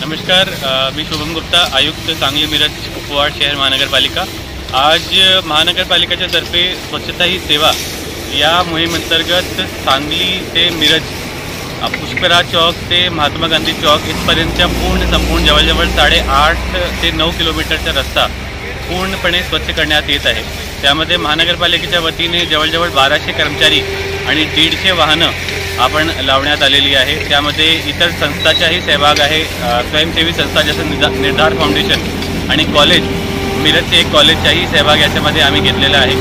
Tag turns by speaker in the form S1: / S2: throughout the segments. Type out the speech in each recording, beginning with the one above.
S1: नमस्कार, मी शुभम गुप्ता, आयुक्त सांगली मिरज कुपवाड शहर महानगरपालिका। आज महानगरपालिकेच्या तर्फे स्वच्छता ही सेवा या मोहिमेंतर्गत सांगली ते मिरज पुष्कराज चौक ते महात्मा गांधी चौक इथपर्यंतच्या संपूर्ण जवळजवळ 8.5 ते 9 किलोमीटरचा रस्ता पूर्णपणे स्वच्छ करण्यात येत आहे। त्यामध्ये महानगरपालिकेच्या वतीने जवळजवळ 1200 कर्मचारी आणि 150 वाहनं आपण लावण्यात आलेली आहे। त्यामध्ये इतर संस्थांचाही सहभाग आहे। स्वयंसेवी संस्था जसं निर्धार फाउंडेशन आणि कॉलेज मिरजचे एक कॉलेजचाही सहभाग याच्यामध्ये आम्ही घेतलेला आहे।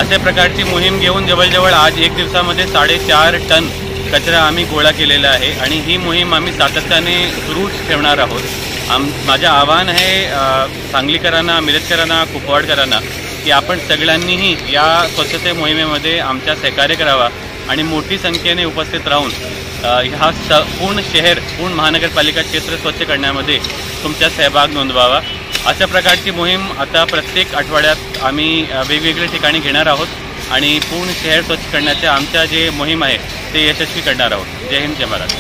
S1: अशा प्रकारची मोहीम घेऊन जवळजवळ आज एक दिवसामध्ये 4.5 टन कचरा आम्ही गोळा केलेला आहे आणि ही मोहीम आम्ही सातत्याने सुरूच ठेवणार आहोत। माझं आव्हान आहे सांगलीकरांना, मिरजकरांना, कुपवाडकरांना की आपण सगळ्यांनीही या स्वच्छते मोहिमेमध्ये आमच्या सहकार्य करावा आणि मोठी संख्येने उपस्थित राहून पूर्ण महानगरपालिका क्षेत्र स्वच्छ करण्यामध्ये तुमचा सहभाग नोंदवावा। अशा प्रकारची मोहीम आता प्रत्येक आठवड्यात आम्ही वेगवेगळ्या ठिकाणी घेणार आहोत आणि पूर्ण शहर स्वच्छ करण्याचे आमच्या जे मोहीम आहे ते यशस्वी करणार आहोत। जय हिंद, जय महाराष्ट्र।